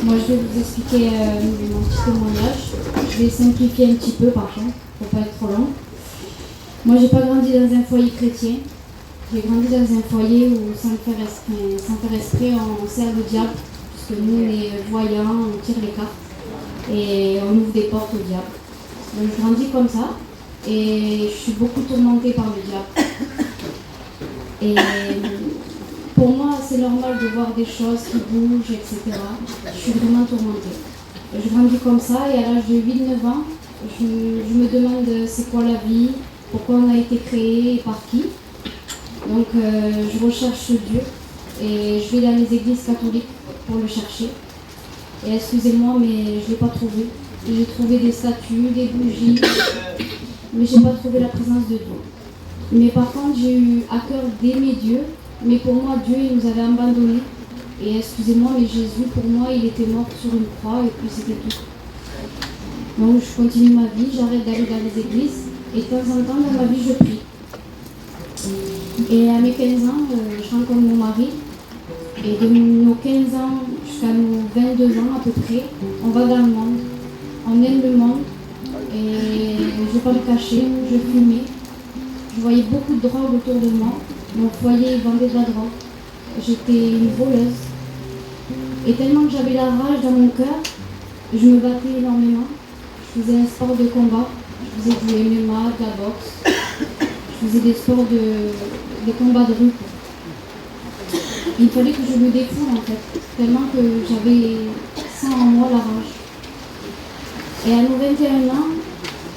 Moi, je vais vous expliquer mon petit témoignage. Je vais simplifier un petit peu, par contre, pour pas être trop long. Moi, j'ai pas grandi dans un foyer chrétien. J'ai grandi dans un foyer où, sans faire esprit, on sert le diable, puisque nous, on est voyants, on tire les cartes et on ouvre des portes au diable. Donc, je grandis comme ça et je suis beaucoup tourmentée par le diable. Et pour moi, c'est normal de voir des choses qui bougent, etc. Je suis vraiment tourmentée. Je grandis comme ça et à l'âge de 8-9 ans, je me demande c'est quoi la vie, pourquoi on a été créé et par qui. Donc je recherche Dieu et je vais dans les églises catholiques pour le chercher. Et excusez-moi, mais je ne l'ai pas trouvé. J'ai trouvé des statues, des bougies, mais je n'ai pas trouvé la présence de Dieu. Mais par contre, j'ai eu à cœur d'aimer Dieu, mais pour moi, Dieu, il nous avait abandonnés. Et excusez-moi, mais Jésus, pour moi, il était mort sur une croix et puis c'était tout. Donc je continue ma vie, j'arrête d'aller dans les églises et de temps en temps, dans ma vie, je prie. Et à mes 15 ans, je rencontre mon mari. Et de nos 15 ans jusqu'à nos 22 ans à peu près, on va dans le monde. On aime le monde. Et je ne vais pas le cacher, je fumais. Je voyais beaucoup de drogue autour de moi. Mon foyer vendait de la drogue. J'étais une voleuse. Et tellement que j'avais la rage dans mon cœur, je me battais énormément. Je faisais un sport de combat. Je faisais du MMA, de la boxe. Je faisais des sports des combats de rue. Il fallait que je me défoule en fait, tellement que j'avais ça en moi, la rage. Et à nos 21 ans,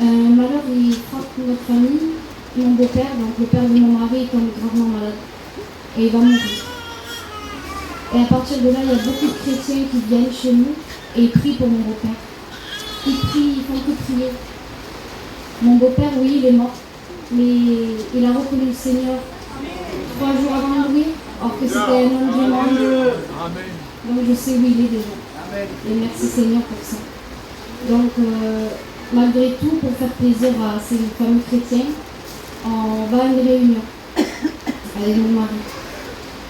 un malheur il frappe notre famille. Mon beau-père, donc le père de mon mari, tombe gravement malade. Et il va mourir. Et à partir de là, il y a beaucoup de chrétiens qui viennent chez nous et ils prient pour mon beau-père. Ils prient, ils font que prier. Mon beau-père, oui, il est mort. Mais il a reconnu le Seigneur 3 jours avant de mourir, alors que c'était un homme du monde. Donc je sais où il est déjà. Et merci Seigneur pour ça. Donc malgré tout, pour faire plaisir à ces familles chrétiennes, on va à une réunion avec mon mari.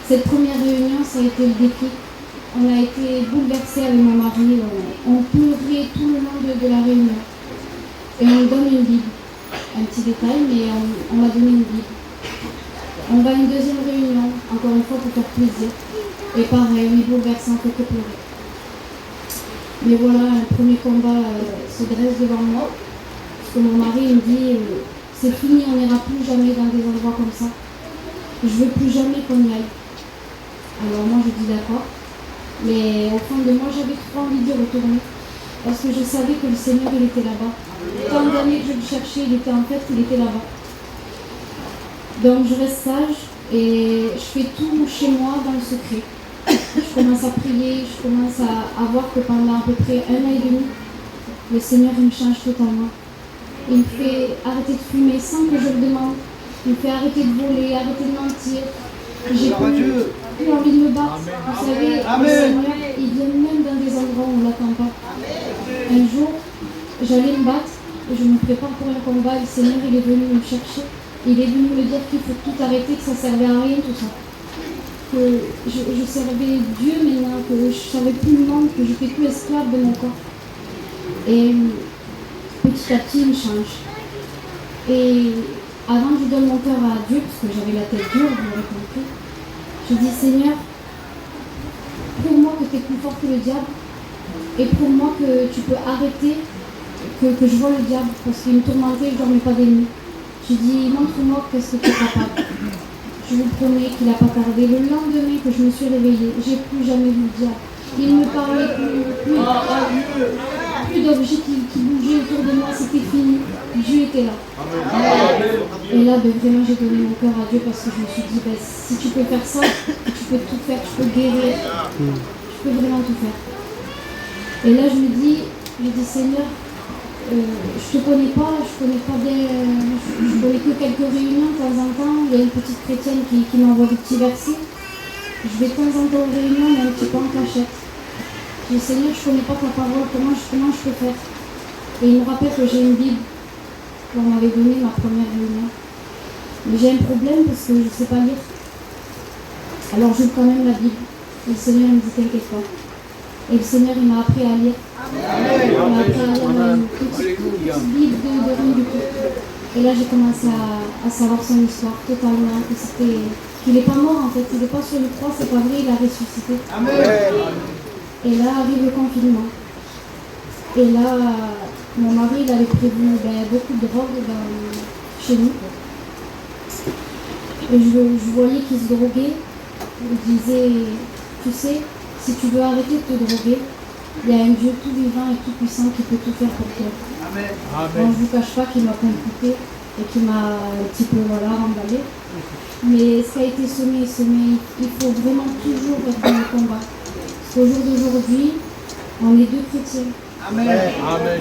Cette première réunion, ça a été le déclic. On a été bouleversés avec mon mari. On pleurait tout le long de la réunion. Et on nous donne une Bible. Un petit détail, mais on m'a donné une Bible. On va à une deuxième réunion, encore une fois pour faire plaisir. Et pareil, on est bouleversé, on fait que pleurer. Mais voilà, un premier combat se dresse devant moi. Parce que mon mari me dit c'est fini, on n'ira plus jamais dans des endroits comme ça. Je veux plus jamais qu'on y aille. Alors moi je dis d'accord. Mais au fond de moi, j'avais trop envie de retourner. Parce que je savais que le Seigneur, il était là-bas. Tant d'années que je le cherchais, il était là-bas. Donc je reste sage et je fais tout chez moi dans le secret. Je commence à prier, je commence à voir que pendant à peu près 1 an et demi, le Seigneur il me change totalement. Il me fait arrêter de fumer sans que je le demande. Il me fait arrêter de voler, arrêter de mentir. J'ai plus envie de me battre. Vous savez, le Seigneur, il vient même dans des endroits où on ne l'attend pas. Un jour, j'allais me battre, je me prépare pour un combat, et le Seigneur il est venu me chercher. Il est venu me dire qu'il faut tout arrêter, que ça ne servait à rien tout ça. Que je servais Dieu maintenant, que je ne savais plus le monde, que je n'étais plus esclave de mon corps. Et petit à petit, il me change. Et avant que je donne mon cœur à Dieu, parce que j'avais la tête dure, vous l'aurez compris, je dis Seigneur, prouve-moi que tu es plus fort que le diable et prouve-moi que tu peux arrêter que je vois le diable parce qu'il me tourmentait et je ne dormais pas des nuits. Je dis montre-moi qu'est-ce que tu es capable. Je vous promets qu'il n'a pas tardé. Le lendemain que je me suis réveillée, j'ai plus jamais vu le diable. Il ne me parlait plus d'objets qui bougeaient autour de moi, c'était fini. Dieu était là. Et là, vraiment, j'ai donné mon cœur à Dieu parce que je me suis dit, si tu peux faire ça, tu peux tout faire, tu peux guérir, tu peux vraiment tout faire. Et là, je me dis Seigneur, je te connais pas bien, je connais que quelques réunions de temps en temps. Il y a une petite chrétienne qui m'envoie des petits versets. Je vais de temps en temps aux réunions, mais un petit peu en cachette. Je dis Seigneur, je ne connais pas ta parole, comment je peux faire? Et il me rappelle que j'ai une Bible qu'on m'avait donnée ma première réunion. Mais j'ai un problème parce que je ne sais pas lire. Alors j'ouvre quand même la Bible. Et le Seigneur me dit t'inquiète pas. Et le Seigneur, il m'a appris à lire. Il m'a appris à lire une petite Bible de rien du tout. Et là, j'ai commencé à savoir son histoire totalement, qu'il n'est pas mort en fait, il n'est pas sur le croix, c'est pas vrai, il a ressuscité. Et là arrive le confinement. Et là, mon mari, il avait prévu beaucoup de drogue chez nous. Et je voyais qu'il se droguait. Il disait, tu sais, si tu veux arrêter de te droguer, il y a un Dieu tout vivant et tout puissant qui peut tout faire pour toi. Amen. Bon, je ne vous cache pas qu'il m'a compliqué et qu'il m'a un petit peu emballé. Mais ce qui a été semé est semé. Il faut vraiment toujours être dans le combat. Parce qu'au jour d'aujourd'hui, on est deux chrétiens. Amen.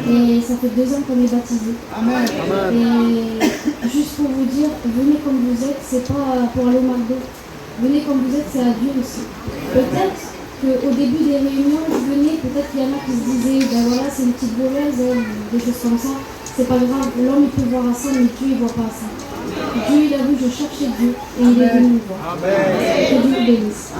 Et ça fait 2 ans qu'on est baptisés. Amen. Et juste pour vous dire, venez comme vous êtes, c'est pas pour aller au McDo. Venez comme vous êtes, c'est à Dieu aussi. Peut-être qu'au début des réunions, je venais, peut-être qu'il y en a qui se disaient, ben voilà, c'est une petite voleuse, des choses comme ça. C'est pas grave, l'homme il peut voir à ça, mais Dieu il voit pas à ça. Dieu il a vu, je cherchais Dieu, et il est venu me voir. Que Dieu le bénisse.